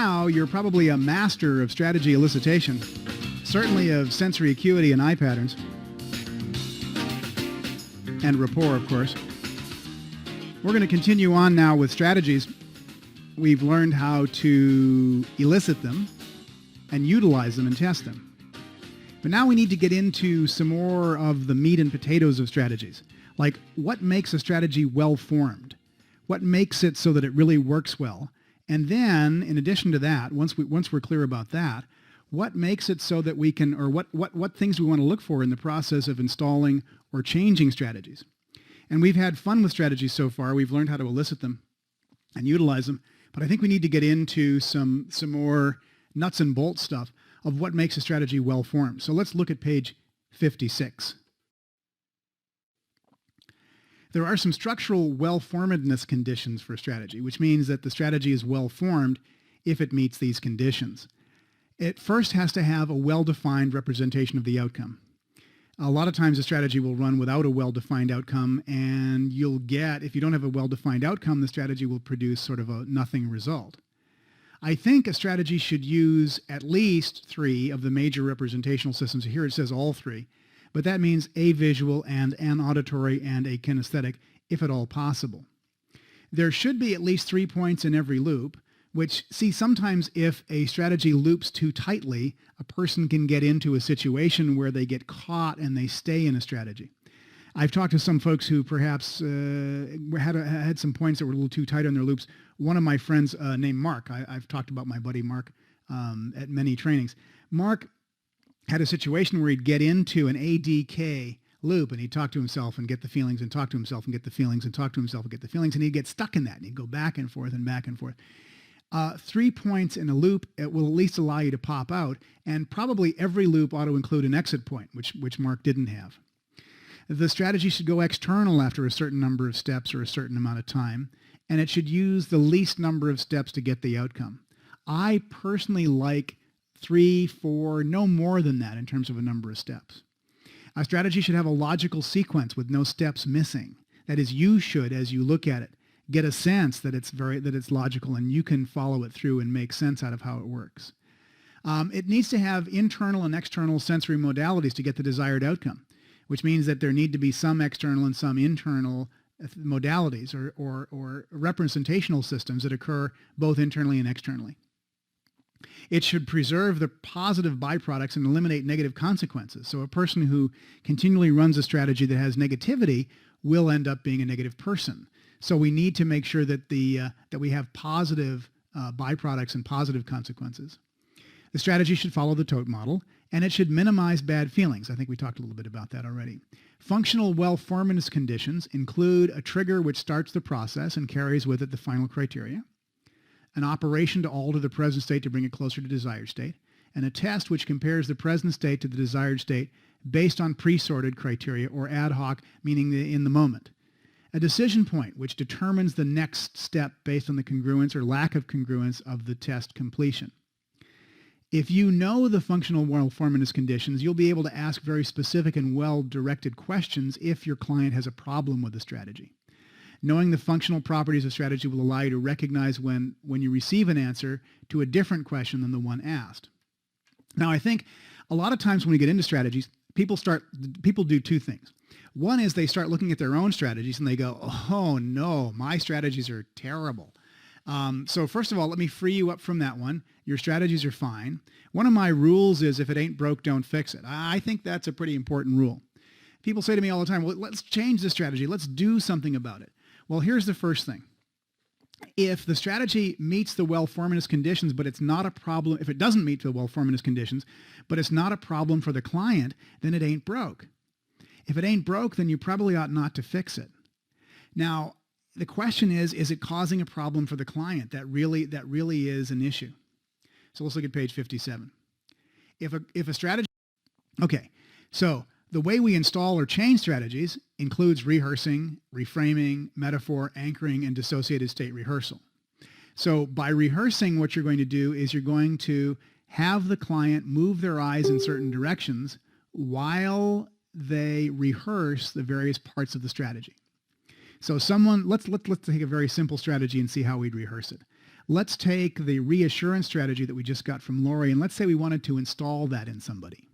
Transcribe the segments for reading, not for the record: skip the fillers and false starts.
now, you're probably a master of strategy elicitation, certainly of sensory acuity and eye patterns, and rapport, of course. We're going to continue on now with strategies. We've learned how to elicit them and utilize them and test them. But now we need to get into some more of the meat and potatoes of strategies. Like, what makes a strategy well-formed? What makes it so that it really works well? And then, in addition to that, once we're clear about that, what makes it so that we can, or what things we want to look for in the process of installing or changing strategies? And we've had fun with strategies so far. We've learned how to elicit them and utilize them. But I think we need to get into some more nuts and bolts stuff of what makes a strategy well-formed. So let's look at page 56. There are some structural well-formedness conditions for strategy, which means that the strategy is well-formed if it meets these conditions. It first has to have a well-defined representation of the outcome. A lot of times a strategy will run without a well-defined outcome, and you'll get, if you don't have a well-defined outcome, the strategy will produce sort of a nothing result. I think a strategy should use at least 3 of the major representational systems. Here it says all 3. But that means a visual and an auditory and a kinesthetic, if at all possible. There should be at least 3 points in every loop, which, see, sometimes if a strategy loops too tightly, a person can get into a situation where they get caught and they stay in a strategy. I've talked to some folks who perhaps had some points that were a little too tight on their loops. One of my friends named Mark, I've talked about my buddy Mark at many trainings. Mark had a situation where he'd get into an ADK loop and he'd talk to himself and get the feelings and talk to himself and get the feelings and talk to himself and get the feelings, and he'd get stuck in that and he'd go back and forth and back and forth. 3 points in a loop, it will at least allow you to pop out, and probably every loop ought to include an exit point, which Mark didn't have. The strategy should go external after a certain number of steps or a certain amount of time, and it should use the least number of steps to get the outcome. I personally like 3, 4, no more than that in terms of a number of steps. A strategy should have a logical sequence with no steps missing. That is, you should, as you look at it, get a sense that it's logical and you can follow it through and make sense out of how it works. It needs to have internal and external sensory modalities to get the desired outcome, which means that there need to be some external and some internal modalities or representational systems that occur both internally and externally. It should preserve the positive byproducts and eliminate negative consequences. So a person who continually runs a strategy that has negativity will end up being a negative person. So we need to make sure that that we have positive byproducts and positive consequences. The strategy should follow the TOTE model, and it should minimize bad feelings. I think we talked a little bit about that already. Functional well-formedness conditions include a trigger which starts the process and carries with it the final criteria, an operation to alter the present state to bring it closer to desired state, and a test which compares the present state to the desired state based on pre-sorted criteria, or ad hoc, meaning in the moment. A decision point which determines the next step based on the congruence or lack of congruence of the test completion. If you know the functional well-formedness conditions, you'll be able to ask very specific and well-directed questions if your client has a problem with the strategy. Knowing the functional properties of strategy will allow you to recognize when you receive an answer to a different question than the one asked. Now, I think a lot of times when we get into strategies, people do 2 things. One is they start looking at their own strategies and they go, oh no, my strategies are terrible. So first of all, let me free you up from that one. Your strategies are fine. One of my rules is if it ain't broke, don't fix it. I think that's a pretty important rule. People say to me all the time, well, let's change the strategy. Let's do something about it. Well, here's the first thing. If the strategy meets the well-formedness conditions, but it's not a problem, if it doesn't meet the well-formedness conditions, but it's not a problem for the client, then it ain't broke. If it ain't broke, then you probably ought not to fix it. Now, the question is it causing a problem for the client? That really is an issue. So let's look at page 57. If a strategy, okay, so the way we install or change strategies includes rehearsing, reframing, metaphor, anchoring, and dissociated state rehearsal. So by rehearsing, what you're going to do is you're going to have the client move their eyes in certain directions while they rehearse the various parts of the strategy. So let's take a very simple strategy and see how we'd rehearse it. let's take the reassurance strategy that we just got from Lori, and let's say we wanted to install that in somebody.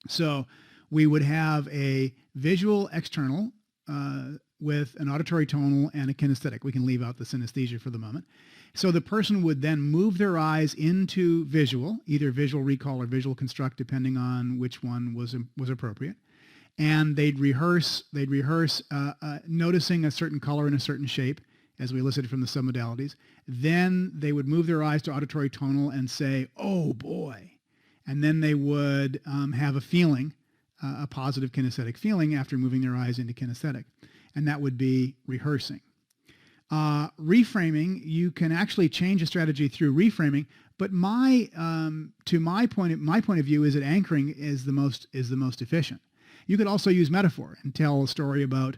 So we would have a visual external with an auditory tonal and a kinesthetic. We can leave out the synesthesia for the moment. So the person would then move their eyes into visual, either visual recall or visual construct, depending on which one was appropriate. And they'd rehearse noticing a certain color and a certain shape, as we elicited from the submodalities. Then they would move their eyes to auditory tonal and say, "Oh boy." And then they would have a feeling, a positive kinesthetic feeling after moving their eyes into kinesthetic. And that would be rehearsing. Reframing, you can actually change a strategy through reframing, but my point of view is that anchoring is the most efficient. You could also use metaphor and tell a story about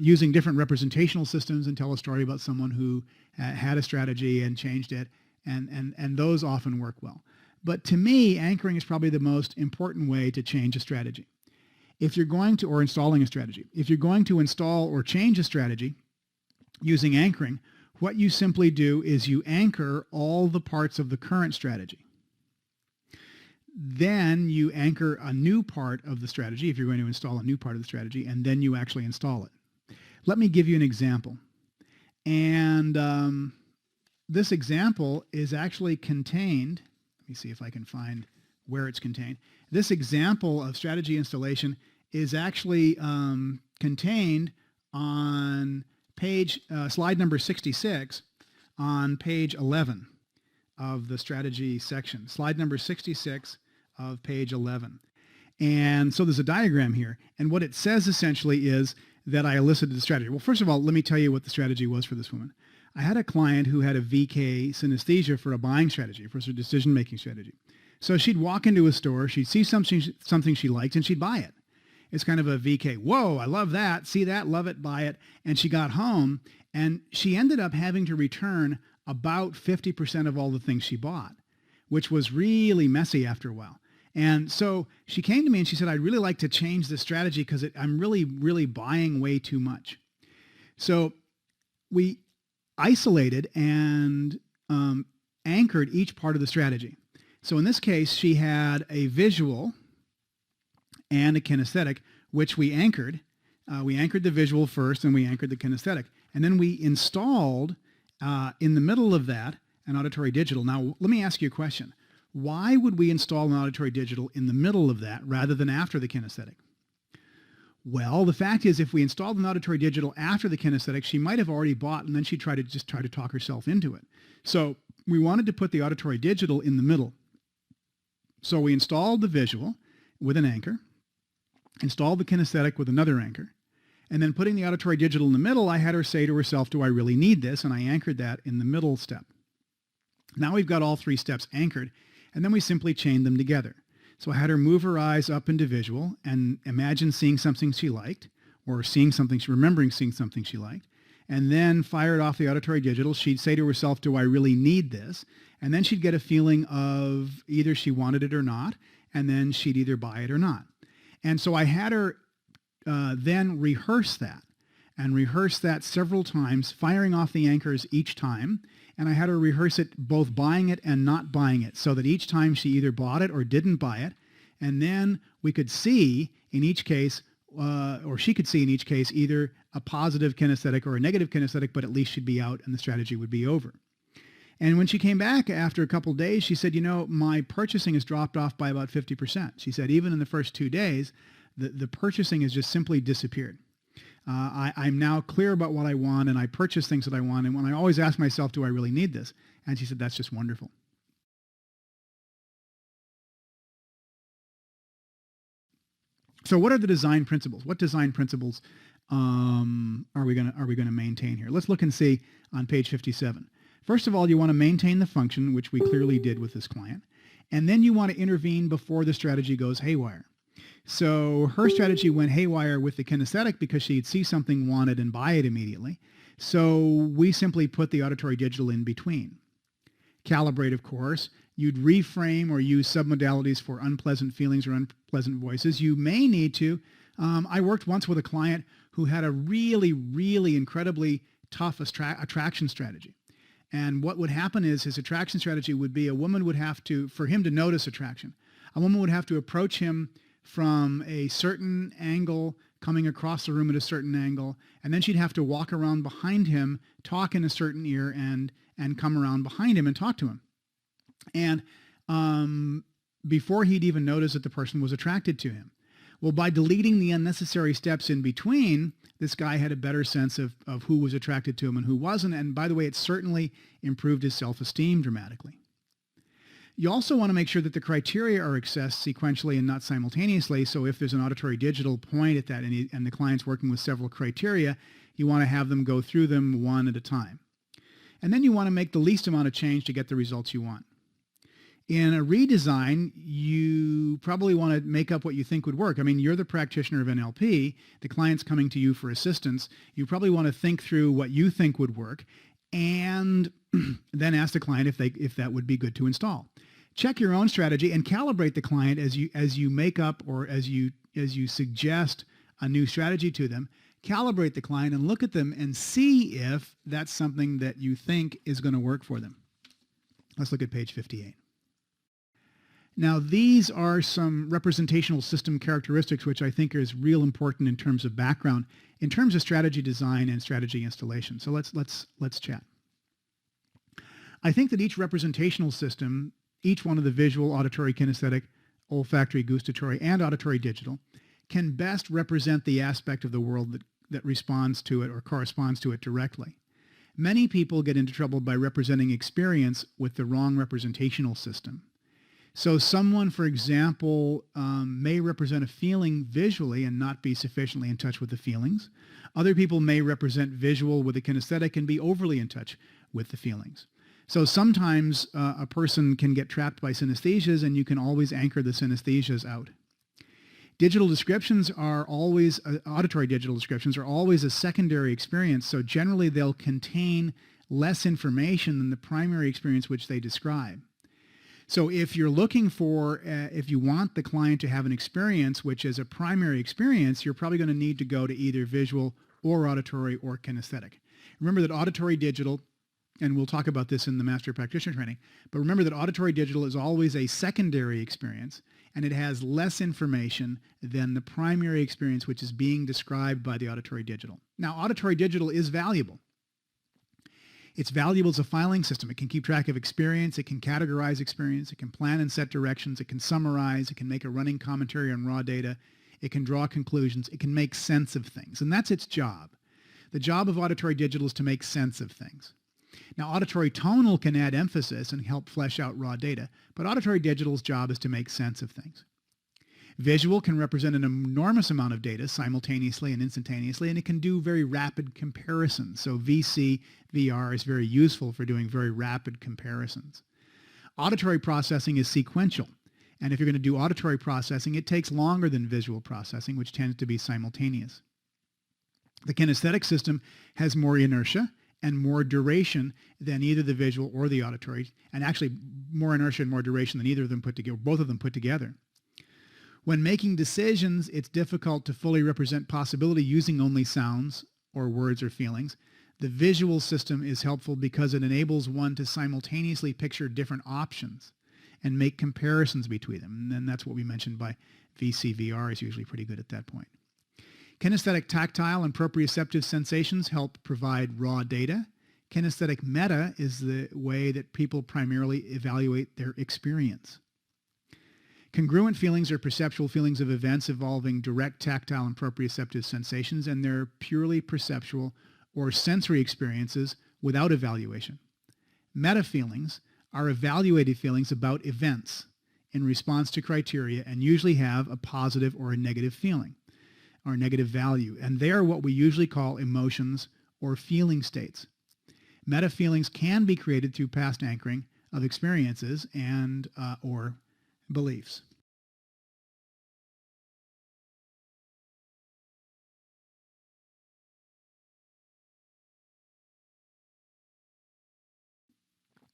using different representational systems and tell a story about someone who had a strategy and changed it, and those often work well. But to me, anchoring is probably the most important way to change a strategy. If you're going to, or installing a strategy, if you're going to install or change a strategy using anchoring, what you simply do is you anchor all the parts of the current strategy. Then you anchor a new part of the strategy, if you're going to install a new part of the strategy, and then you actually install it. Let me give you an example. And this example is actually contained, let me see if I can find where it's contained. This example of strategy installation is actually contained on slide number 66 on page 11 of the strategy section. Slide number 66 of page 11. And so there's a diagram here. And what it says essentially is that I elicited the strategy. Well, first of all, let me tell you what the strategy was for this woman. I had a client who had a VK synesthesia for a buying strategy, for her decision-making strategy. So she'd walk into a store, she'd see something she liked, and she'd buy it. It's kind of a VK. Whoa, I love that. See that, love it, buy it. And she got home, and she ended up having to return about 50% of all the things she bought, which was really messy after a while. And so she came to me and she said, "I'd really like to change this strategy because I'm really, really buying way too much." So we isolated and anchored each part of the strategy. So in this case, she had a visual and a kinesthetic, which we anchored. We anchored the visual first, and we anchored the kinesthetic. And then we installed, in the middle of that, an auditory digital. Now, let me ask you a question. Why would we install an auditory digital in the middle of that rather than after the kinesthetic? Well, the fact is, if we installed an auditory digital after the kinesthetic, she might have already bought, and then she'd try to talk herself into it. So we wanted to put the auditory digital in the middle. So we installed the visual with an anchor, installed the kinesthetic with another anchor, and then putting the auditory digital in the middle, I had her say to herself, "Do I really need this?" And I anchored that in the middle step. Now we've got all three steps anchored, and then we simply chained them together. So I had her move her eyes up into visual and imagine seeing something she liked, or remembering seeing something she liked, and then fired off the auditory digital. She'd say to herself, "Do I really need this?" And then she'd get a feeling of either she wanted it or not, and then she'd either buy it or not. And so I had her then rehearse that several times, firing off the anchors each time. And I had her rehearse it, both buying it and not buying it, so that each time she either bought it or didn't buy it. And then we could see in each case, or she could see in each case, either a positive kinesthetic or a negative kinesthetic, but at least she'd be out and the strategy would be over. And when she came back after a couple of days, she said, my purchasing has dropped off by about 50%. She said, even in the first 2 days, the purchasing has just simply disappeared. I'm now clear about what I want, and I purchase things that I want. And when I always ask myself, do I really need this? And she said, that's just wonderful. So what are the design principles? What design principles are we going to maintain here? Let's look and see on page 57. First of all, you want to maintain the function, which we clearly did with this client. And then you want to intervene before the strategy goes haywire. So her strategy went haywire with the kinesthetic because she'd see something, want it, and buy it immediately. So we simply put the auditory digital in between. Calibrate, of course. You'd reframe or use submodalities for unpleasant feelings or unpleasant voices. You may need to. I worked once with a client who had a really, really incredibly tough attraction strategy. And what would happen is his attraction strategy would be a woman would have to, for him to notice attraction, a woman would have to approach him from a certain angle, coming across the room at a certain angle, and then she'd have to walk around behind him, talk in a certain ear, and come around behind him and talk to him. And before he'd even notice that the person was attracted to him. Well, by deleting the unnecessary steps in between, this guy had a better sense of who was attracted to him and who wasn't. And by the way, it certainly improved his self-esteem dramatically. You also want to make sure that the criteria are accessed sequentially and not simultaneously. So if there's an auditory digital point at that and the client's working with several criteria, you want to have them go through them one at a time. And then you want to make the least amount of change to get the results you want. In a redesign, you probably want to make up what you think would work. I mean, you're the practitioner of NLP. The client's coming to you for assistance. You probably want to think through what you think would work and then ask the client if that would be good to install. Check your own strategy and calibrate the client as you make up or as you suggest a new strategy to them. Calibrate the client and look at them and see if that's something that you think is going to work for them. Let's look at page 58. Now, these are some representational system characteristics which I think is real important in terms of background, in terms of strategy design and strategy installation. So let's chat. I think that each representational system, each one of the visual, auditory, kinesthetic, olfactory, gustatory, and auditory digital, can best represent the aspect of the world that responds to it or corresponds to it directly. Many people get into trouble by representing experience with the wrong representational system. So someone, for example, may represent a feeling visually and not be sufficiently in touch with the feelings. Other people may represent visual with a kinesthetic and be overly in touch with the feelings. So sometimes a person can get trapped by synesthesias, and you can always anchor the synesthesias out. Digital descriptions are always, auditory digital descriptions are always a secondary experience, so generally they'll contain less information than the primary experience which they describe. So if you're looking for, if you want the client to have an experience which is a primary experience, you're probably going to need to go to either visual or auditory or kinesthetic. Remember that auditory digital, and we'll talk about this in the Master Practitioner Training, but remember that auditory digital is always a secondary experience, and it has less information than the primary experience which is being described by the auditory digital. Now, auditory digital is valuable. It's valuable as a filing system. It can keep track of experience. It can categorize experience. It can plan and set directions. It can summarize. It can make a running commentary on raw data. It can draw conclusions. It can make sense of things. And that's its job. The job of auditory digital is to make sense of things. Now, auditory tonal can add emphasis and help flesh out raw data, but auditory digital's job is to make sense of things. Visual can represent an enormous amount of data simultaneously and instantaneously, and it can do very rapid comparisons. So VC, VR is very useful for doing very rapid comparisons. Auditory processing is sequential, and if you're going to do auditory processing, it takes longer than visual processing, which tends to be simultaneous. The kinesthetic system has more inertia and more duration than either the visual or the auditory, and actually more inertia and more duration than either of them put together, both of them put together. When making decisions, it's difficult to fully represent possibility using only sounds or words or feelings. The visual system is helpful because it enables one to simultaneously picture different options and make comparisons between them. And then that's what we mentioned by VCVR is usually pretty good at that point. Kinesthetic tactile and proprioceptive sensations help provide raw data. Kinesthetic meta is the way that people primarily evaluate their experience. Congruent feelings are perceptual feelings of events involving direct tactile and proprioceptive sensations, and they're purely perceptual or sensory experiences without evaluation. Meta feelings are evaluated feelings about events in response to criteria and usually have a positive or a negative feeling or negative value, and they are what we usually call emotions or feeling states. Meta feelings can be created through past anchoring of experiences and or beliefs.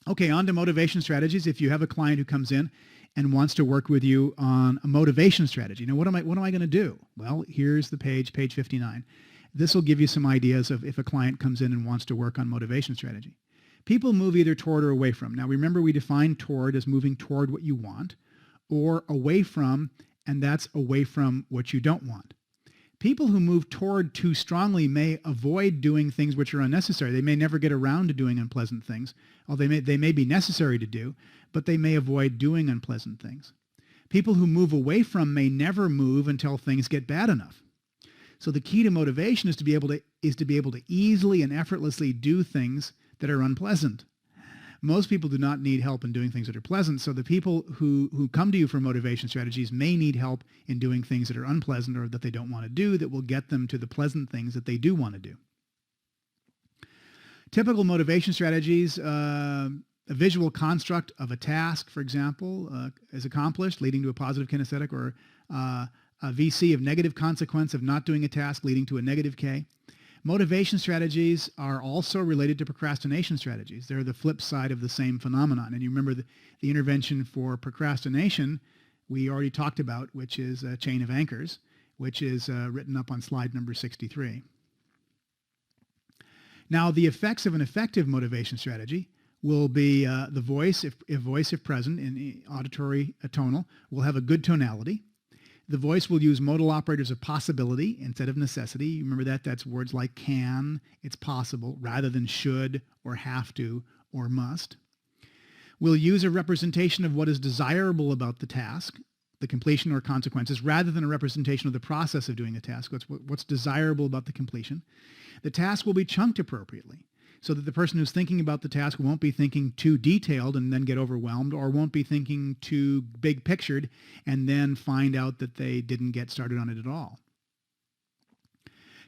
Okay, on to motivation strategies. If you have a client who comes in and wants to work with you on a motivation strategy, now what am I going to do? Well, here's the page 59. This will give you some ideas of if a client comes in and wants to work on motivation strategy. People move either toward or away from. Now remember, we define toward as moving toward what you want, or away from, and that's away from what you don't want. People who move toward too strongly may avoid doing things which are unnecessary. They may never get around to doing unpleasant things. Or they may be necessary to do, but they may avoid doing unpleasant things. People who move away from may never move until things get bad enough. So the key to motivation is to be able to easily and effortlessly do things that are unpleasant. Most people do not need help in doing things that are pleasant, so the people who come to you for motivation strategies may need help in doing things that are unpleasant or that they don't want to do, that will get them to the pleasant things that they do want to do. Typical motivation strategies, a visual construct of a task, for example, is accomplished, leading to a positive kinesthetic, or a VC of negative consequence of not doing a task, leading to a negative K. Motivation strategies are also related to procrastination strategies. They're the flip side of the same phenomenon. And you remember the intervention for procrastination we already talked about, which is a chain of anchors, which is written up on slide number 63. Now, the effects of an effective motivation strategy will be the voice, if present, in auditory, tonal, will have a good tonality. The voice will use modal operators of possibility instead of necessity. Remember that? That's words like can, it's possible, rather than should or have to or must. We'll use a representation of what is desirable about the task, the completion or consequences, rather than a representation of the process of doing the task. What's desirable about the completion. The task will be chunked appropriately, so that the person who's thinking about the task won't be thinking too detailed and then get overwhelmed, or won't be thinking too big pictured and then find out that they didn't get started on it at all.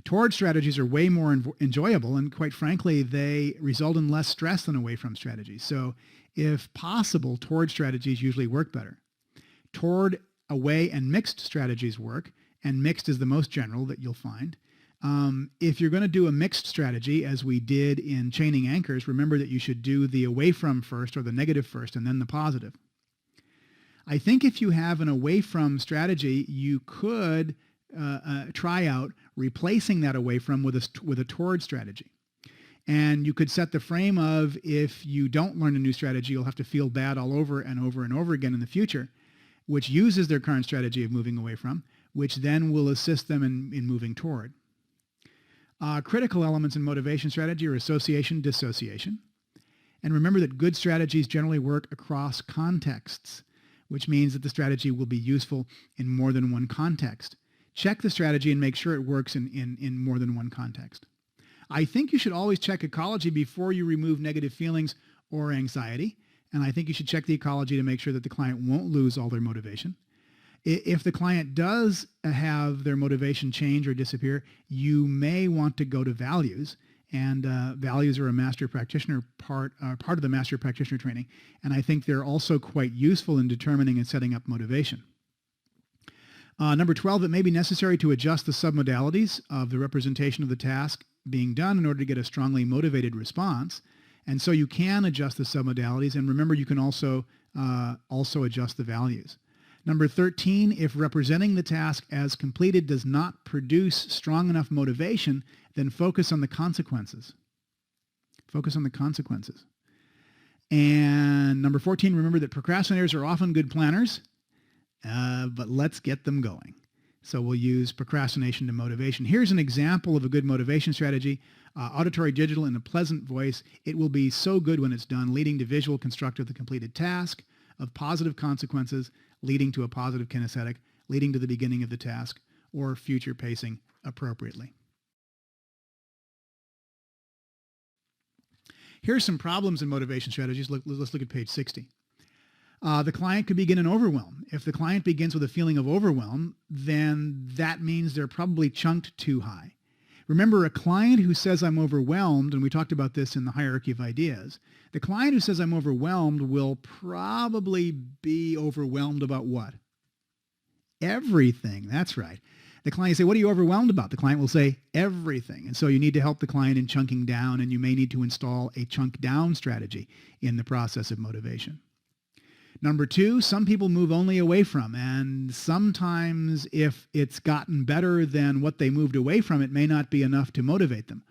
Toward strategies are way more enjoyable, and quite frankly, they result in less stress than away from strategies. So if possible, toward strategies usually work better. Toward, away, and mixed strategies work, and mixed is the most general that you'll find. If you're going to do a mixed strategy, as we did in chaining anchors, remember that you should do the away from first, or the negative first, and then the positive. I think if you have an away from strategy, you could try out replacing that away from with a toward strategy. And you could set the frame of, if you don't learn a new strategy, you'll have to feel bad all over and over and over again in the future, which uses their current strategy of moving away from, which then will assist them in moving toward. Critical elements in motivation strategy are association, dissociation. And remember that good strategies generally work across contexts, which means that the strategy will be useful in more than one context. Check the strategy and make sure it works in more than one context. I think you should always check ecology before you remove negative feelings or anxiety. And I think you should check the ecology to make sure that the client won't lose all their motivation. If the client does have their motivation change or disappear, you may want to go to values. And values are a master practitioner part of the master practitioner training. And I think they're also quite useful in determining and setting up motivation. Number 12, it may be necessary to adjust the submodalities of the representation of the task being done in order to get a strongly motivated response. And so you can adjust the submodalities. And remember, you can also adjust the values. Number 13, if representing the task as completed does not produce strong enough motivation, then focus on the consequences. Focus on the consequences. And number 14, remember that procrastinators are often good planners, but let's get them going. So we'll use procrastination to motivation. Here's an example of a good motivation strategy. Auditory digital in a pleasant voice. It will be so good when it's done, leading to visual construct of the completed task, of positive consequences, leading to a positive kinesthetic, leading to the beginning of the task, or future pacing appropriately. Here's some problems in motivation strategies. Let's look at page 60. The client could begin an overwhelm. If the client begins with a feeling of overwhelm, then that means they're probably chunked too high. Remember, a client who says I'm overwhelmed, and we talked about this in the hierarchy of ideas, the client who says I'm overwhelmed will probably be overwhelmed about what? Everything. That's right. The client say, what are you overwhelmed about? The client will say everything. And so you need to help the client in chunking down, and you may need to install a chunk down strategy in the process of motivation. Number 2, some people move only away from, and sometimes if it's gotten better than what they moved away from, it may not be enough to motivate them.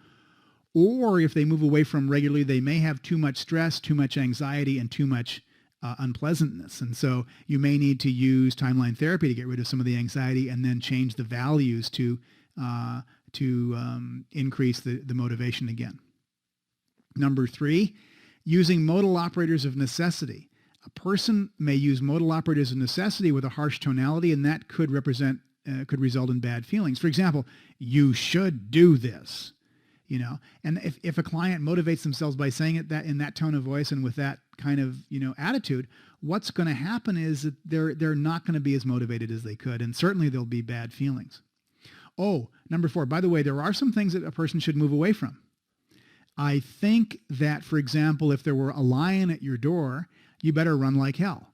Or if they move away from regularly, they may have too much stress, too much anxiety, and too much unpleasantness. And so you may need to use timeline therapy to get rid of some of the anxiety and then change the values to increase the motivation again. Number 3, using modal operators of necessity. A person may use modal operators of necessity with a harsh tonality, and that could result in bad feelings. For example, you should do this. And if a client motivates themselves by saying it that in that tone of voice and with that kind of, attitude, what's going to happen is that they're not going to be as motivated as they could. And certainly there'll be bad feelings. Oh, number 4, by the way, there are some things that a person should move away from. I think that, for example, if there were a lion at your door, you better run like hell.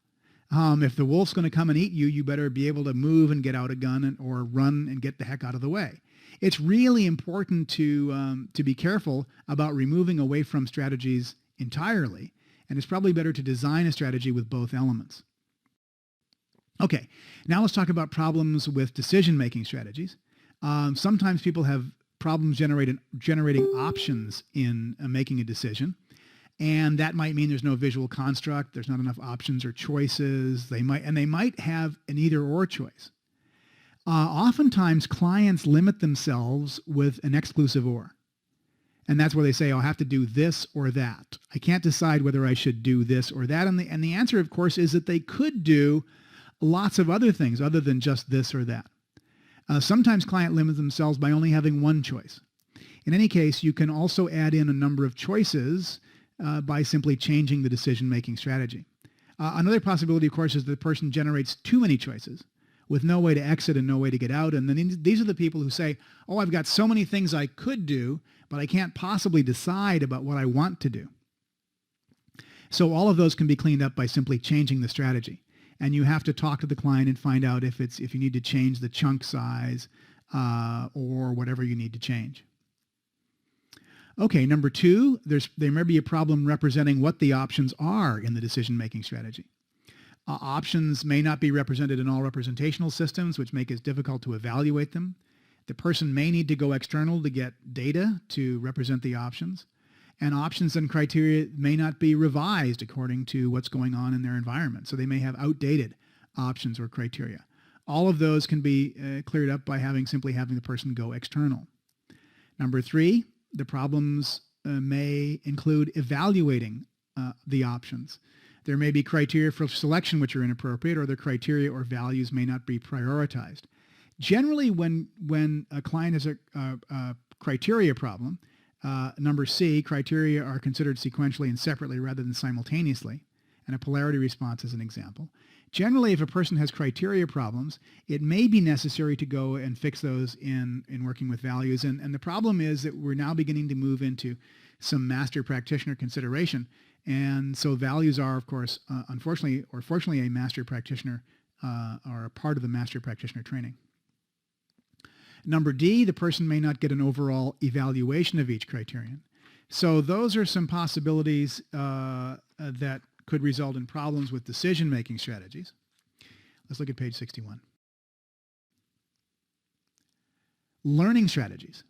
If the wolf's going to come and eat you, you better be able to move and get out a gun or run and get the heck out of the way. It's really important to be careful about removing away from strategies entirely, and it's probably better to design a strategy with both elements. Okay, now let's talk about problems with decision-making strategies. Sometimes people have problems generating options in making a decision, and that might mean there's no visual construct, there's not enough options or choices. They might have an either-or choice. Oftentimes, clients limit themselves with an exclusive or. And that's where they say, I'll have to do this or that. I can't decide whether I should do this or that. And the answer, of course, is that they could do lots of other things other than just this or that. Sometimes clients limit themselves by only having one choice. In any case, you can also add in a number of choices by simply changing the decision-making strategy. Another possibility, of course, is that the person generates too many choices with no way to exit and no way to get out. And then these are the people who say, oh, I've got so many things I could do, but I can't possibly decide about what I want to do. So all of those can be cleaned up by simply changing the strategy. And you have to talk to the client and find out if you need to change the chunk size or whatever you need to change. Okay, number 2, there may be a problem representing what the options are in the decision-making strategy. Options may not be represented in all representational systems, which make it difficult to evaluate them. The person may need to go external to get data to represent the options. And options and criteria may not be revised according to what's going on in their environment. So they may have outdated options or criteria. All of those can be cleared up by simply having the person go external. Number 3, the problems may include evaluating the options. There may be criteria for selection which are inappropriate, or the criteria or values may not be prioritized. Generally, when a client has a criteria problem, number C, criteria are considered sequentially and separately rather than simultaneously, and a polarity response is an example. Generally, if a person has criteria problems, it may be necessary to go and fix those in working with values. And the problem is that we're now beginning to move into some master practitioner consideration. And so values are, of course, unfortunately or fortunately, a master practitioner or a part of the master practitioner training. Number D, the person may not get an overall evaluation of each criterion. So those are some possibilities that could result in problems with decision-making strategies. Let's look at page 61. Learning strategies.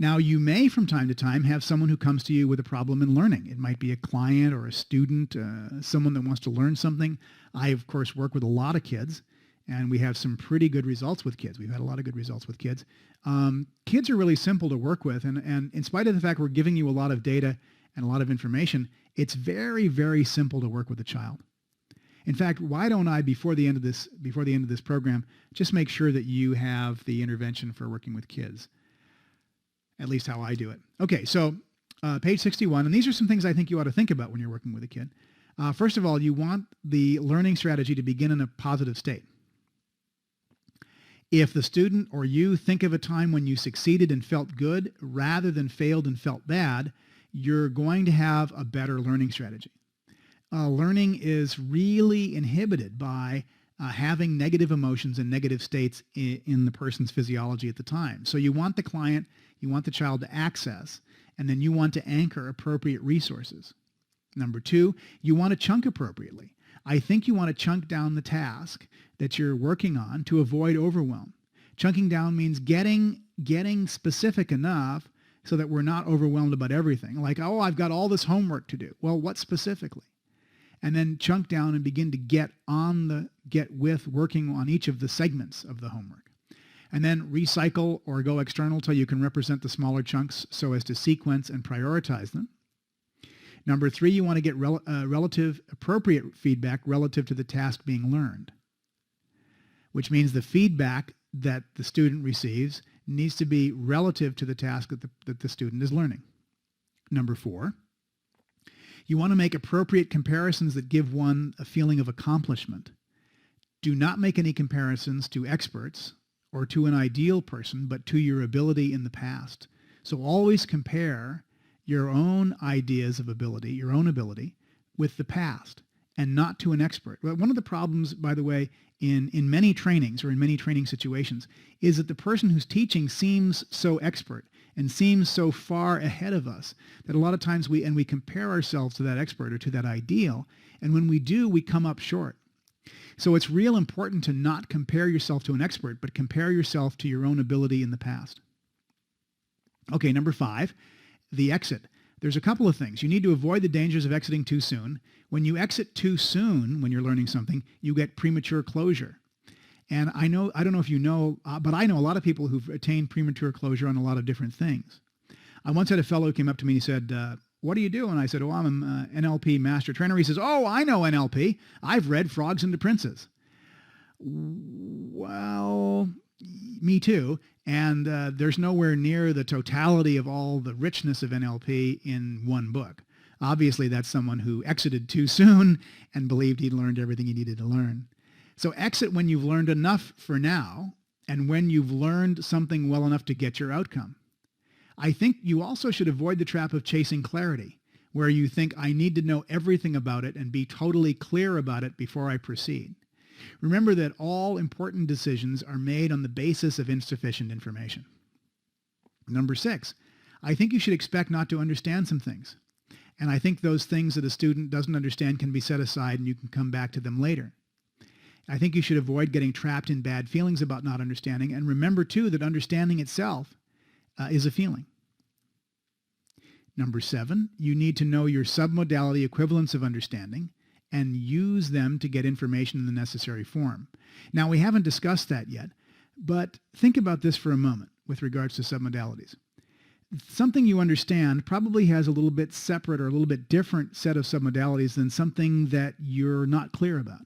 Now, you may from time to time have someone who comes to you with a problem in learning. It might be a client or a student, someone that wants to learn something. I, of course, work with a lot of kids, and we have some pretty good results with kids. We've had a lot of good results with kids. Kids are really simple to work with, and in spite of the fact we're giving you a lot of data and a lot of information, it's very, very simple to work with a child. In fact, why don't I, before the end of this program, just make sure that you have the intervention for working with kids, at least how I do it. Okay, so page 61, and these are some things I think you ought to think about when you're working with a kid. First of all, you want the learning strategy to begin in a positive state. If the student or you think of a time when you succeeded and felt good rather than failed and felt bad, you're going to have a better learning strategy. Learning is really inhibited by having negative emotions and negative states in the person's physiology at the time. So you want the client, you want the child to access, and then you want to anchor appropriate resources. Number 2, you want to chunk appropriately. I think you want to chunk down the task that you're working on to avoid overwhelm. Chunking down means getting specific enough so that we're not overwhelmed about everything. Like, oh, I've got all this homework to do. Well, what specifically? And then chunk down and begin to get with working on each of the segments of the homework. And then recycle or go external till you can represent the smaller chunks so as to sequence and prioritize them. Number 3, you want to get relative appropriate feedback relative to the task being learned, which means the feedback that the student receives needs to be relative to the task that the student is learning. Number 4, you want to make appropriate comparisons that give one a feeling of accomplishment. Do not make any comparisons to experts or to an ideal person, but to your ability in the past. So always compare your own ideas of ability, your own ability, with the past and not to an expert. Well, one of the problems, by the way, in many trainings or in many training situations is that the person who's teaching seems so expert and seems so far ahead of us that a lot of times we compare ourselves to that expert or to that ideal, and when we do, we come up short. So it's real important to not compare yourself to an expert, but compare yourself to your own ability in the past. Okay, number 5, the exit. There's a couple of things. You need to avoid the dangers of exiting too soon. When you exit too soon, when you're learning something, you get premature closure. And I don't know if you know, but I know a lot of people who've attained premature closure on a lot of different things. I once had a fellow who came up to me and he said, what do you do? And I said, oh, I'm an NLP master trainer. He says, oh, I know NLP. I've read Frogs into Princes. Well, me too. And there's nowhere near the totality of all the richness of NLP in one book. Obviously, that's someone who exited too soon and believed he'd learned everything he needed to learn. So exit when you've learned enough for now and when you've learned something well enough to get your outcome. I think you also should avoid the trap of chasing clarity, where you think, I need to know everything about it and be totally clear about it before I proceed. Remember that all important decisions are made on the basis of insufficient information. Number 6, I think you should expect not to understand some things. And I think those things that a student doesn't understand can be set aside and you can come back to them later. I think you should avoid getting trapped in bad feelings about not understanding. And remember, too, that understanding itself is a feeling. Number 7, you need to know your submodality equivalents of understanding and use them to get information in the necessary form. Now, we haven't discussed that yet, but think about this for a moment with regards to submodalities. Something you understand probably has a little bit separate or a little bit different set of submodalities than something that you're not clear about.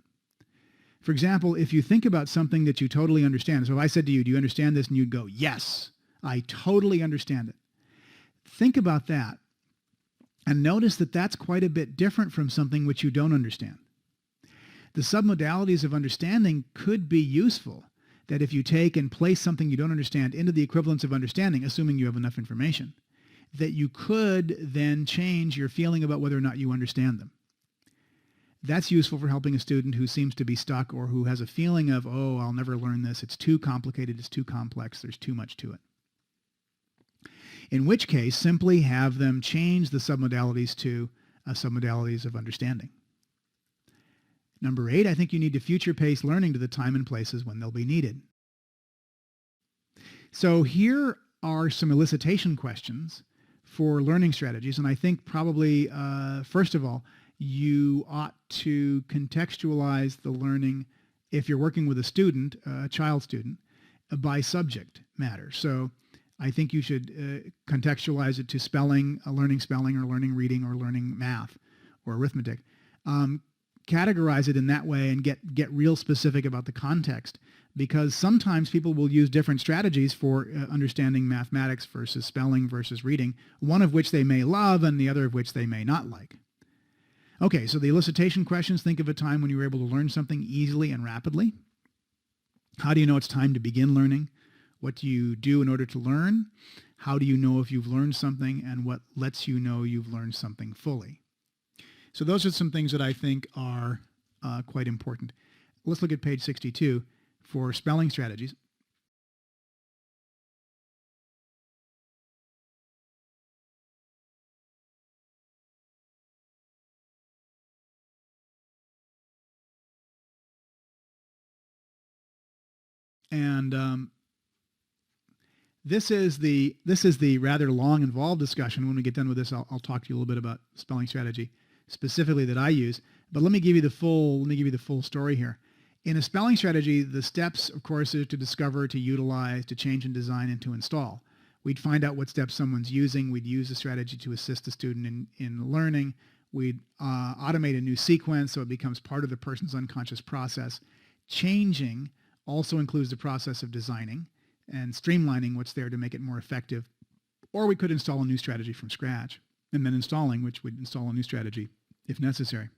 For example, if you think about something that you totally understand, so if I said to you, do you understand this? And you'd go, yes, I totally understand it. Think about that and notice that that's quite a bit different from something which you don't understand. The submodalities of understanding could be useful, that if you take and place something you don't understand into the equivalence of understanding, assuming you have enough information, that you could then change your feeling about whether or not you understand them. That's useful for helping a student who seems to be stuck or who has a feeling of, oh, I'll never learn this. It's too complicated. It's too complex. There's too much to it. In which case, simply have them change the submodalities to submodalities of understanding. Number 8, I think you need to future-pace learning to the time and places when they'll be needed. So here are some elicitation questions for learning strategies. And I think probably, first of all, you ought to contextualize the learning, if you're working with a student, a child student, by subject matter. So I think you should contextualize it to spelling, learning spelling, or learning reading, or learning math, or arithmetic. Categorize it in that way and get real specific about the context, because sometimes people will use different strategies for understanding mathematics versus spelling versus reading, one of which they may love and the other of which they may not like. Okay, so the elicitation questions, think of a time when you were able to learn something easily and rapidly. How do you know it's time to begin learning? What do you do in order to learn? How do you know if you've learned something, and what lets you know you've learned something fully? So those are some things that I think are quite important. Let's look at page 62 for spelling strategies. And This is the rather long, involved discussion. When we get done with this, I'll talk to you a little bit about spelling strategy specifically that I use. But let me give you the full story here. In a spelling strategy, the steps, of course, are to discover, to utilize, to change and design, and to install. We'd find out what steps someone's using. We'd use the strategy to assist the student in learning. We'd automate a new sequence so it becomes part of the person's unconscious process. Changing also includes the process of designing and streamlining what's there to make it more effective. Or we could install a new strategy from scratch, and then installing, which would install a new strategy if necessary.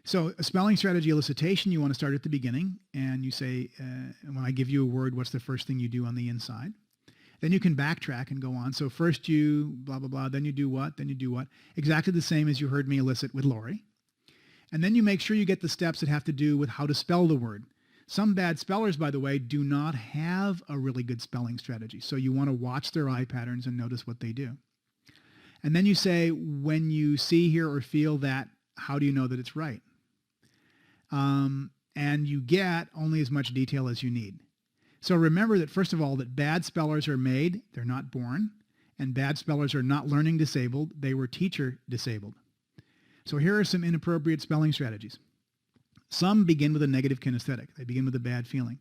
So a spelling strategy elicitation, you want to start at the beginning, and you say, when I give you a word, what's the first thing you do on the inside? Then you can backtrack and go on. So first you blah, blah, blah, then you do what, then you do what. Exactly the same as you heard me elicit with Lori. And then you make sure you get the steps that have to do with how to spell the word. Some bad spellers, by the way, do not have a really good spelling strategy. So you want to watch their eye patterns and notice what they do. And then you say, when you see, hear, or feel that, how do you know that it's right? And you get only as much detail as you need. So remember that, first of all, that bad spellers are made, they're not born, and bad spellers are not learning disabled, they were teacher disabled. So here are some inappropriate spelling strategies. Some begin with a negative kinesthetic. They begin with a bad feeling.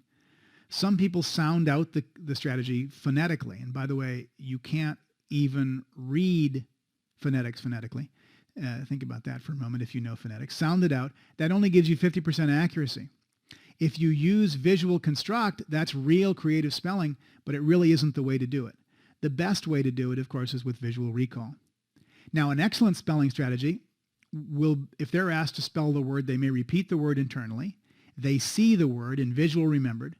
Some people sound out the strategy phonetically. And by the way, you can't even read phonetics phonetically. Think about that for a moment if you know phonetics. Sound it out. That only gives you 50% accuracy. If you use visual construct, that's real creative spelling, but it really isn't the way to do it. The best way to do it, of course, is with visual recall. Now, an excellent spelling strategy will, if they're asked to spell the word, they may repeat the word internally, they see the word in visual remembered,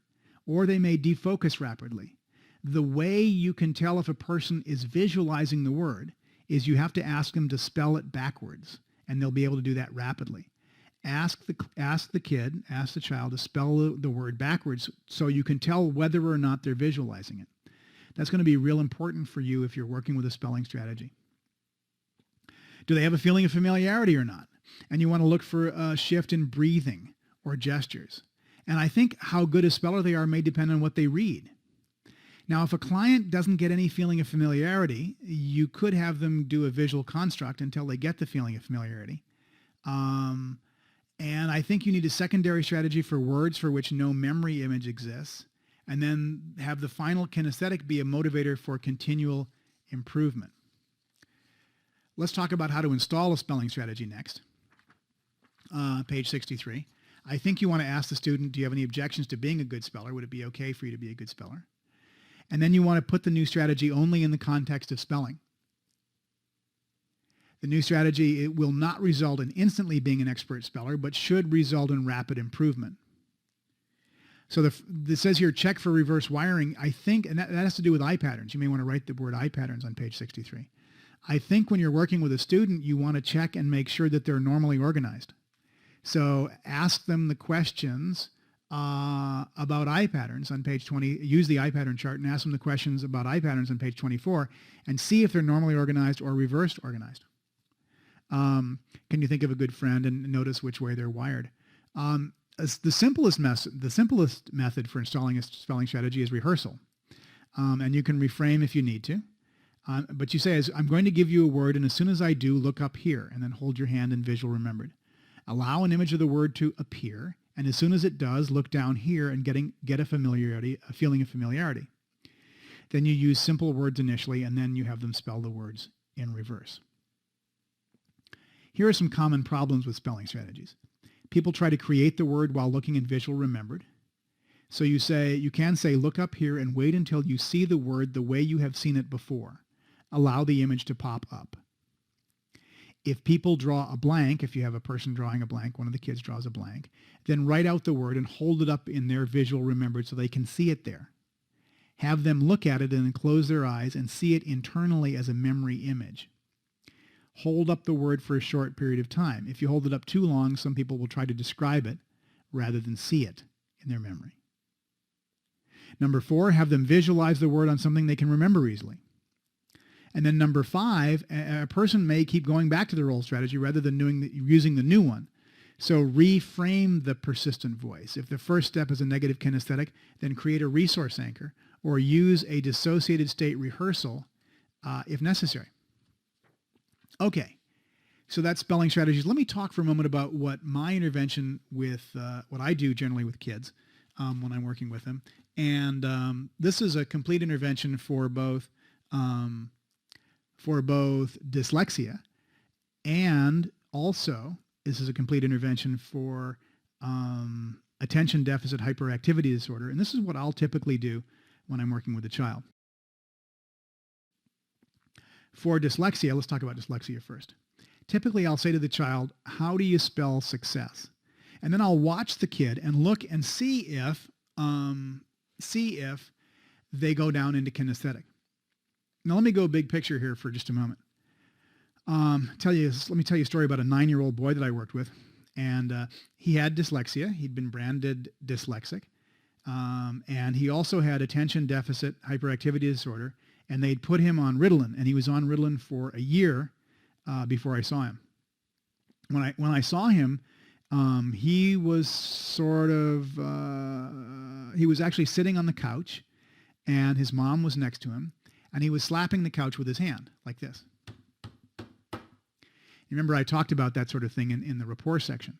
or they may defocus rapidly. The way you can tell if a person is visualizing the word is you have to ask them to spell it backwards, and they'll be able to do that rapidly. Ask the child to spell the word backwards so you can tell whether or not they're visualizing it. That's going to be real important for you if you're working with a spelling strategy. Do they have a feeling of familiarity or not? And you want to look for a shift in breathing or gestures. And I think how good a speller they are may depend on what they read. Now, if a client doesn't get any feeling of familiarity, you could have them do a visual construct until they get the feeling of familiarity. And I think you need a secondary strategy for words for which no memory image exists, and then have the final kinesthetic be a motivator for continual improvement. Let's talk about how to install a spelling strategy next. Page 63. I think you want to ask the student, do you have any objections to being a good speller? Would it be okay for you to be a good speller? And then you want to put the new strategy only in the context of spelling. The new strategy, it will not result in instantly being an expert speller, but should result in rapid improvement. So this says here, check for reverse wiring. I think, and that has to do with eye patterns. You may want to write the word eye patterns on page 63. I think when you're working with a student, you want to check and make sure that they're normally organized. So ask them the questions about eye patterns on page 20. Use the eye pattern chart and ask them the questions about eye patterns on page 24 and see if they're normally organized or reversed organized. Can you think of a good friend and notice which way they're wired? The simplest method for installing a spelling strategy is rehearsal. And you can reframe if you need to. But you say, I'm going to give you a word, and as soon as I do, look up here, and then hold your hand in visual remembered. Allow an image of the word to appear, and as soon as it does, look down here and get a feeling of familiarity. Then you use simple words initially, and then you have them spell the words in reverse. Here are some common problems with spelling strategies. People try to create the word while looking in visual remembered. So you can say, look up here and wait until you see the word the way you have seen it before. Allow the image to pop up. If people draw a blank, if you have a person drawing a blank, one of the kids draws a blank, then write out the word and hold it up in their visual remembered so they can see it there. Have them look at it and then close their eyes and see it internally as a memory image. Hold up the word for a short period of time. If you hold it up too long, some people will try to describe it rather than see it in their memory. Number 4, have them visualize the word on something they can remember easily. And then number 5, a person may keep going back to their old strategy rather than using the new one. So reframe the persistent voice. If the first step is a negative kinesthetic, then create a resource anchor or use a dissociated state rehearsal if necessary. Okay, so that's spelling strategies. Let me talk for a moment about what my intervention with, what I do generally with kids when I'm working with them. And this is a complete intervention for both dyslexia, and also this is a complete intervention for attention deficit hyperactivity disorder. And this is what I'll typically do when I'm working with a child. For dyslexia, let's talk about dyslexia first. Typically, I'll say to the child, how do you spell success? And then I'll watch the kid and look and see if they go down into kinesthetic. Now, let me go big picture here for just a moment. Let me tell you a story about a 9-year-old boy that I worked with. And he had dyslexia. He'd been branded dyslexic. And he also had attention deficit hyperactivity disorder. And they'd put him on Ritalin. And he was on Ritalin for a year before I saw him. When I saw him, he was he was actually sitting on the couch. And his mom was next to him. And he was slapping the couch with his hand like this. Remember, I talked about that sort of thing in the rapport section.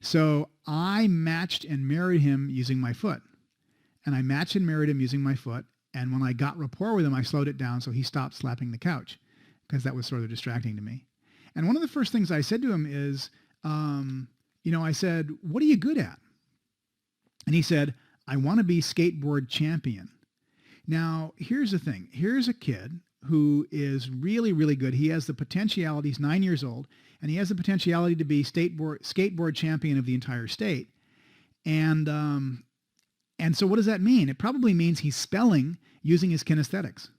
So I matched and married him using my foot. And I matched and married him using my foot. And when I got rapport with him, I slowed it down so he stopped slapping the couch, because that was sort of distracting to me. And one of the first things I said to him is, I said, what are you good at? And he said, I want to be skateboard champion. Now, here's the thing. Here's a kid who is really, really good. He has the potentiality. He's 9 years old, and he has the potentiality to be skateboard champion of the entire state. And so what does that mean? It probably means he's spelling using his kinesthetics.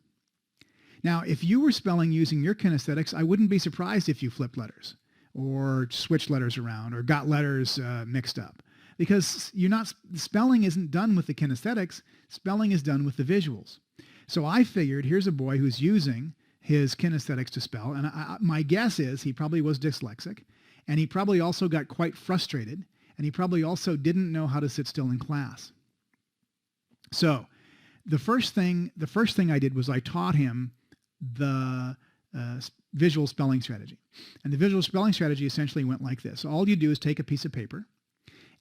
Now, if you were spelling using your kinesthetics, I wouldn't be surprised if you flipped letters or switched letters around or got letters mixed up, because spelling isn't done with the kinesthetics. Spelling is done with the visuals. So I figured, here's a boy who's using his kinesthetics to spell. And my guess is he probably was dyslexic, and he probably also got quite frustrated, and he probably also didn't know how to sit still in class. So the first thing I did was I taught him the visual spelling strategy. And the visual spelling strategy essentially went like this. All you do is take a piece of paper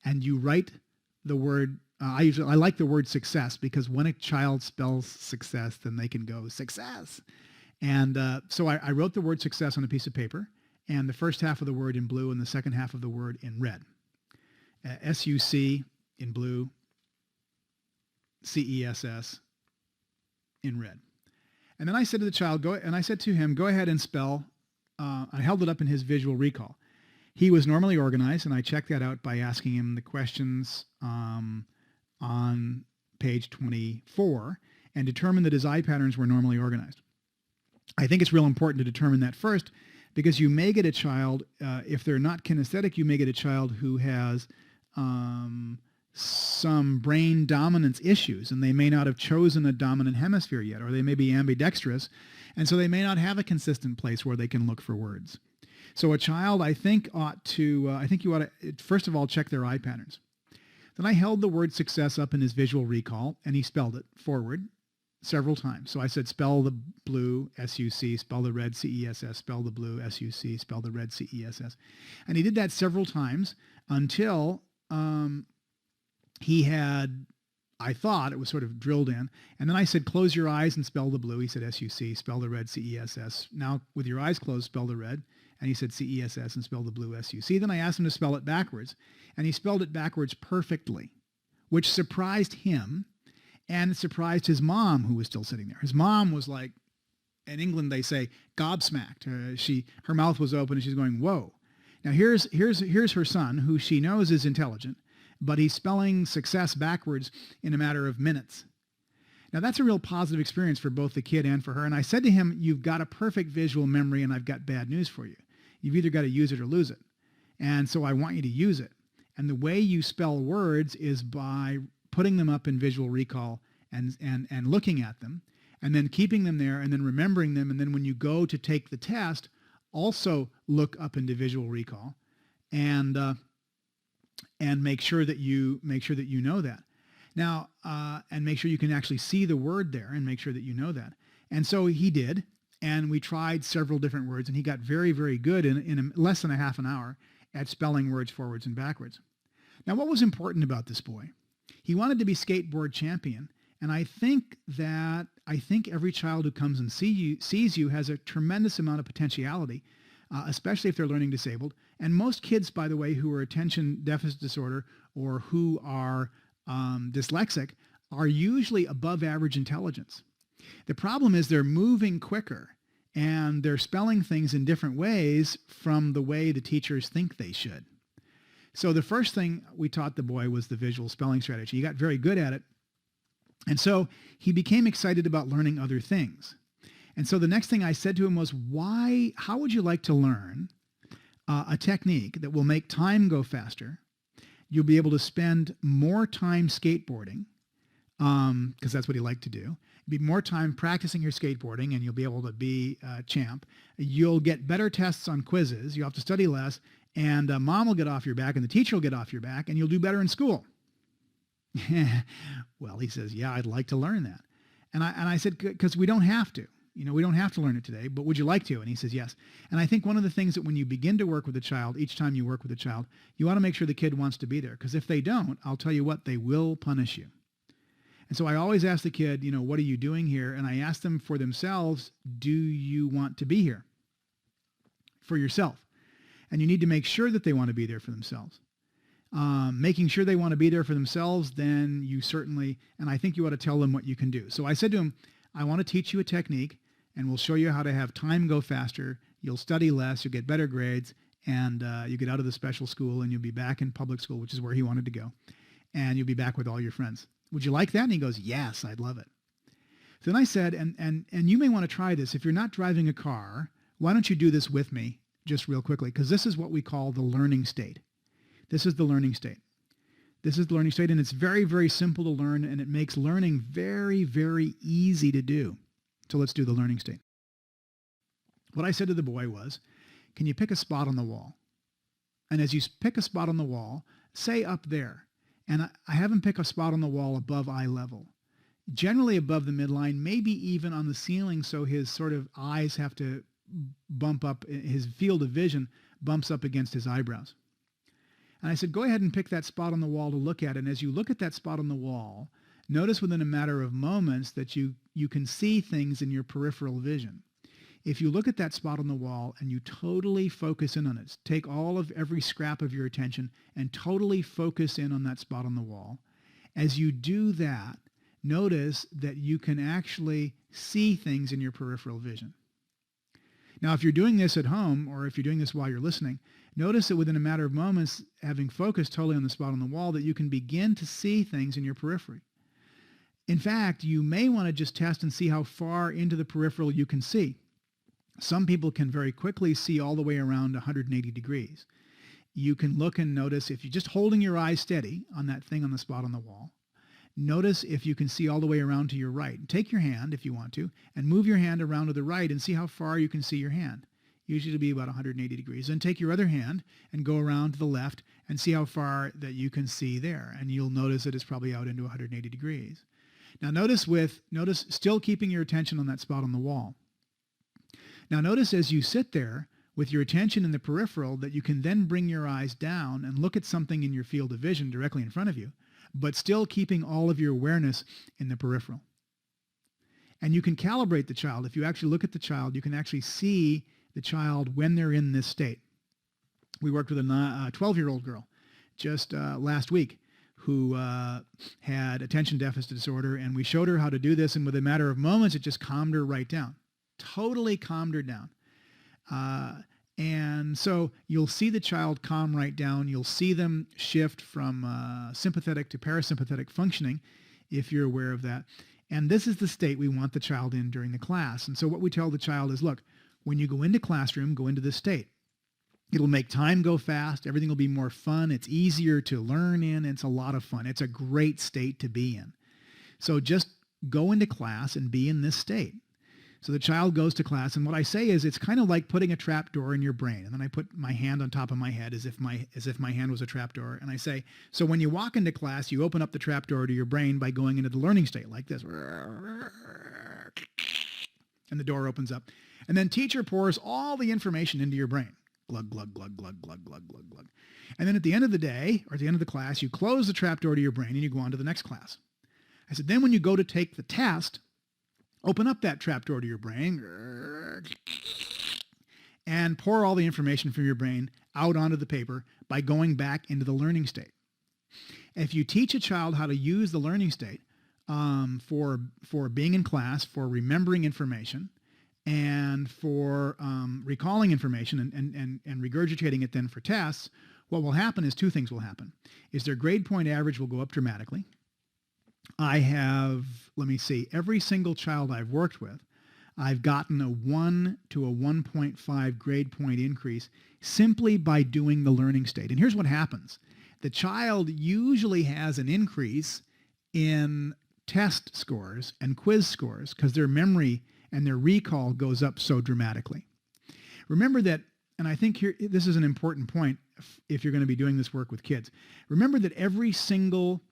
and you write the word. I like the word success, because when a child spells success, then they can go success. And so I wrote the word success on a piece of paper, and the first half of the word in blue and the second half of the word in red. S-U-C in blue, C-E-S-S in red. And then I said to the child, go ahead and spell. I held it up in his visual recall. He was normally organized, and I checked that out by asking him the questions on page 24 and determined that his eye patterns were normally organized. I think it's real important to determine that first, because you may get a child, if they're not kinesthetic, you may get a child who has some brain dominance issues, and they may not have chosen a dominant hemisphere yet, or they may be ambidextrous, and so they may not have a consistent place where they can look for words. So a child, I think you ought to, first of all, check their eye patterns. Then I held the word success up in his visual recall, and he spelled it forward several times. So I said, spell the blue, S-U-C, spell the red, C-E-S-S, spell the blue, S-U-C, spell the red, C-E-S-S. And he did that several times until he had, I thought it was sort of drilled in. And then I said, close your eyes and spell the blue. He said, S-U-C, spell the red, C-E-S-S. Now, with your eyes closed, spell the red. And he said C-E-S-S and spell the blue, S-U-C. Then I asked him to spell it backwards, and he spelled it backwards perfectly, which surprised him, and it surprised his mom, who was still sitting there. His mom was like, in England they say, gobsmacked. Her mouth was open, and she's going, whoa. Now here's her son, who she knows is intelligent, but he's spelling success backwards in a matter of minutes. Now, that's a real positive experience for both the kid and for her. And I said to him, you've got a perfect visual memory, and I've got bad news for you. You've either got to use it or lose it. And so I want you to use it. And the way you spell words is by putting them up in visual recall and looking at them, and then keeping them there, and then remembering them. And then when you go to take the test, also look up into visual recall, and make sure that you know that. Now, and make sure you can actually see the word there and make sure that you know that. And so he did. And we tried several different words, and he got very, very good in less than a half an hour at spelling words forwards and backwards. Now, what was important about this boy? He wanted to be skateboard champion. And I think every child who comes and sees you has a tremendous amount of potentiality, especially if they're learning disabled. And most kids, by the way, who are attention deficit disorder or who are dyslexic are usually above average intelligence. The problem is they're moving quicker and they're spelling things in different ways from the way the teachers think they should. So the first thing we taught the boy was the visual spelling strategy. He got very good at it. And so he became excited about learning other things. And so the next thing I said to him was, how would you like to learn a technique that will make time go faster? You'll be able to spend more time skateboarding, because that's what he liked to do. Be more time practicing your skateboarding, and you'll be able to be a champ. You'll get better tests on quizzes. You'll have to study less, and mom will get off your back, and the teacher will get off your back, and you'll do better in school. Well, he says, yeah, I'd like to learn that. And I said, because we don't have to. We don't have to learn it today, but would you like to? And he says, yes. And I think one of the things that when you begin to work with a child, each time you work with a child, you want to make sure the kid wants to be there. Because if they don't, I'll tell you what, they will punish you. And so I always ask the kid, what are you doing here? And I ask them for themselves, do you want to be here for yourself? And you need to make sure that they want to be there for themselves. Making sure they want to be there for themselves, then you certainly, and I think you ought to tell them what you can do. So I said to him, I want to teach you a technique, and we'll show you how to have time go faster. You'll study less, you'll get better grades, and you get out of the special school, and you'll be back in public school, which is where he wanted to go. And you'll be back with all your friends. Would you like that? And he goes, yes, I'd love it. So then I said, and you may want to try this. If you're not driving a car, why don't you do this with me just real quickly? Because this is what we call the learning state. This is the learning state. This is the learning state, and it's very, very simple to learn, and it makes learning very, very easy to do. So let's do the learning state. What I said to the boy was, can you pick a spot on the wall? And as you pick a spot on the wall, say up there. And I have him pick a spot on the wall above eye level, generally above the midline, maybe even on the ceiling, so his sort of eyes have to bump up, his field of vision bumps up against his eyebrows. And I said, go ahead and pick that spot on the wall to look at. And as you look at that spot on the wall, notice within a matter of moments that you can see things in your peripheral vision. If you look at that spot on the wall and you totally focus in on it, take every scrap of your attention and totally focus in on that spot on the wall. As you do that, notice that you can actually see things in your peripheral vision. Now, if you're doing this at home, or if you're doing this while you're listening, notice that within a matter of moments, having focused totally on the spot on the wall, that you can begin to see things in your periphery. In fact, you may want to just test and see how far into the peripheral you can see. Some people can very quickly see all the way around 180 degrees. You can look and notice, if you're just holding your eyes steady on that thing on the spot on the wall, notice if you can see all the way around to your right. Take your hand, if you want to, and move your hand around to the right and see how far you can see your hand. Usually it'll be about 180 degrees. Then take your other hand and go around to the left and see how far that you can see there. And you'll notice that it's probably out into 180 degrees. Now notice still keeping your attention on that spot on the wall. Now notice as you sit there with your attention in the peripheral that you can then bring your eyes down and look at something in your field of vision directly in front of you, but still keeping all of your awareness in the peripheral. And you can calibrate the child. If you actually look at the child, you can actually see the child when they're in this state. We worked with a 12-year-old girl just last week who had attention deficit disorder, and we showed her how to do this, and within a matter of moments, it just calmed her right down. Totally calmed her down. And so you'll see the child calm right down. You'll see them shift from sympathetic to parasympathetic functioning, if you're aware of that. And this is the state we want the child in during the class. And so what we tell the child is, look, when you go into classroom, go into this state. It'll make time go fast. Everything will be more fun. It's easier to learn in. It's a lot of fun. It's a great state to be in. So just go into class and be in this state. So the child goes to class, and what I say is it's kind of like putting a trap door in your brain. And then I put my hand on top of my head as if my hand was a trap door. And I say, so when you walk into class, you open up the trap door to your brain by going into the learning state like this. And the door opens up. And then teacher pours all the information into your brain. Glug, glug, glug, glug, glug, glug, glug, glug. And then at the end of the day, or at the end of the class, you close the trap door to your brain and you go on to the next class. I said, then when you go to take the test, open up that trapdoor to your brain and pour all the information from your brain out onto the paper by going back into the learning state. If you teach a child how to use the learning state for being in class, for remembering information, and for recalling information and regurgitating it then for tests, what will happen is two things will happen. Is their grade point average will go up dramatically. I have, let me see, every single child I've worked with, I've gotten a 1 to a 1.5 grade point increase simply by doing the learning state. And here's what happens. The child usually has an increase in test scores and quiz scores because their memory and their recall goes up so dramatically. Remember that, and I think here, this is an important point if you're going to be doing this work with kids. Remember that every single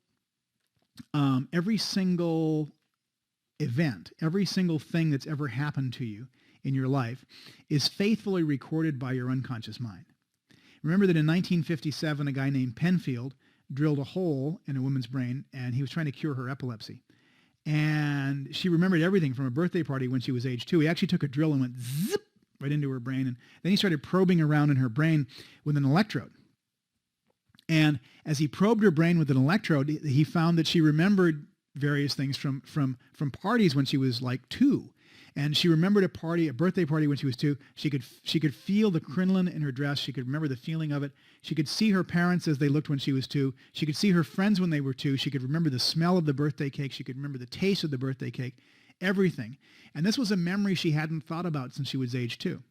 event, every single thing that's ever happened to you in your life is faithfully recorded by your unconscious mind. Remember that in 1957, a guy named Penfield drilled a hole in a woman's brain, and he was trying to cure her epilepsy. And she remembered everything from a birthday party when she was age 2. He actually took a drill and went zip right into her brain. And then he started probing around in her brain with an electrode. And as he probed her brain with an electrode, he found that she remembered various things from parties when she was like 2. And she remembered a birthday party when she was 2. She could feel the crinoline in her dress. She could remember the feeling of it. She could see her parents as they looked when she was 2. She could see her friends when they were 2. She could remember the smell of the birthday cake. She could remember the taste of the birthday cake, everything. And this was a memory she hadn't thought about since she was age 2.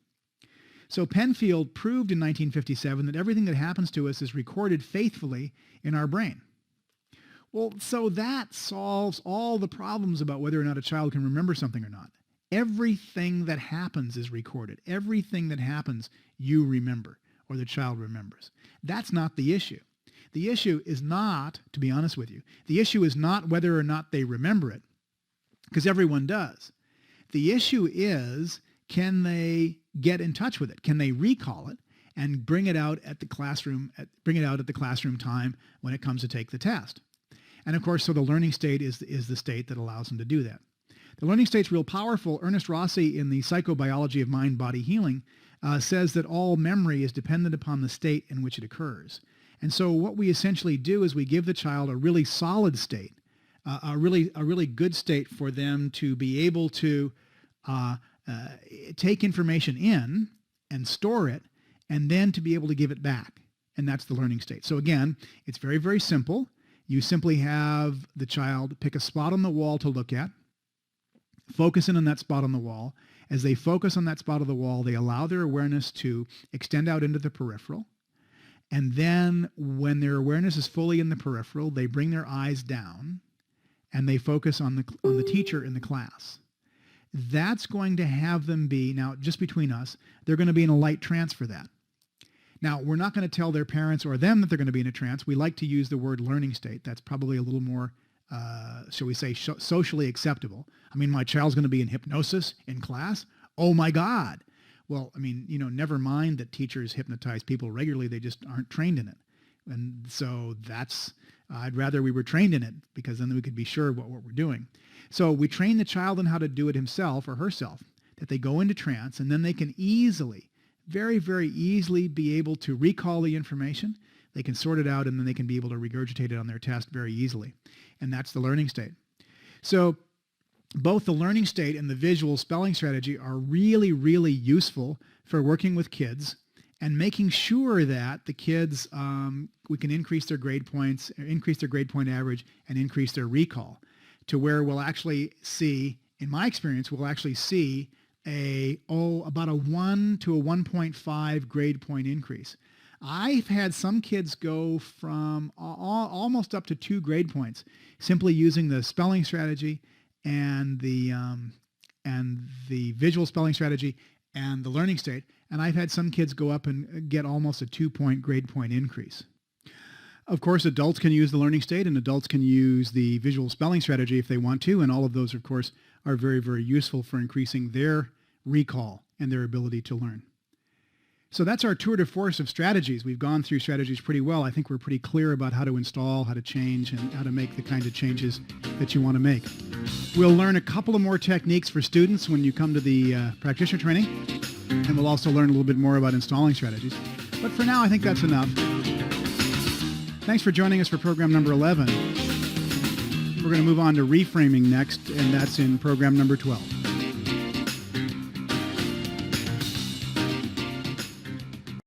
So Penfield proved in 1957 that everything that happens to us is recorded faithfully in our brain. Well, so that solves all the problems about whether or not a child can remember something or not. Everything that happens is recorded. Everything that happens, you remember, or the child remembers. That's not the issue. The issue is not, to be honest with you, the issue is not whether or not they remember it, because everyone does. The issue is, can they get in touch with it? Can they recall it and bring it out at the classroom time when it comes to take the test? And of course, so the learning state is the state that allows them to do that. The learning state's real powerful. Ernest Rossi in the Psychobiology of Mind Body Healing says that all memory is dependent upon the state in which it occurs. And so what we essentially do is we give the child a really solid state, a really good state for them to be able to take information in and store it, and then to be able to give it back. And that's the learning state. So again, it's very, very simple. You simply have the child pick a spot on the wall to look at, focus in on that spot on the wall. As they focus on that spot of the wall, they allow their awareness to extend out into the peripheral. And then when their awareness is fully in the peripheral, they bring their eyes down and they focus on the teacher in the class. That's going to have them be, now just between us, they're going to be in a light trance for that. Now, we're not going to tell their parents or them that they're going to be in a trance. We like to use the word learning state. That's probably a little more, shall we say, socially acceptable. I mean, my child's going to be in hypnosis in class? Oh my God. Well, I mean, never mind that teachers hypnotize people regularly. They just aren't trained in it. And so I'd rather we were trained in it, because then we could be sure what we're doing. So we train the child on how to do it himself or herself, that they go into trance, and then they can easily, very, very easily be able to recall the information. They can sort it out, and then they can be able to regurgitate it on their test very easily. And that's the learning state. So both the learning state and the visual spelling strategy are really, really useful for working with kids and making sure that the kids, we can increase their grade points, increase their grade point average, and increase their recall to where we'll actually see, in my experience, we'll actually see about a 1 to a 1.5 grade point increase. I've had some kids go from almost up to 2 grade points simply using the spelling strategy and the and the visual spelling strategy and the learning state. And I've had some kids go up and get almost a 2-point grade point increase. Of course, adults can use the learning state and adults can use the visual spelling strategy if they want to. And all of those, of course, are very, very useful for increasing their recall and their ability to learn. So that's our tour de force of strategies. We've gone through strategies pretty well. I think we're pretty clear about how to install, how to change, and how to make the kind of changes that you want to make. We'll learn a couple of more techniques for students when you come to the practitioner training, and we'll also learn a little bit more about installing strategies. But for now, I think that's enough. Thanks for joining us for program number 11. We're going to move on to reframing next, and that's in program number 12.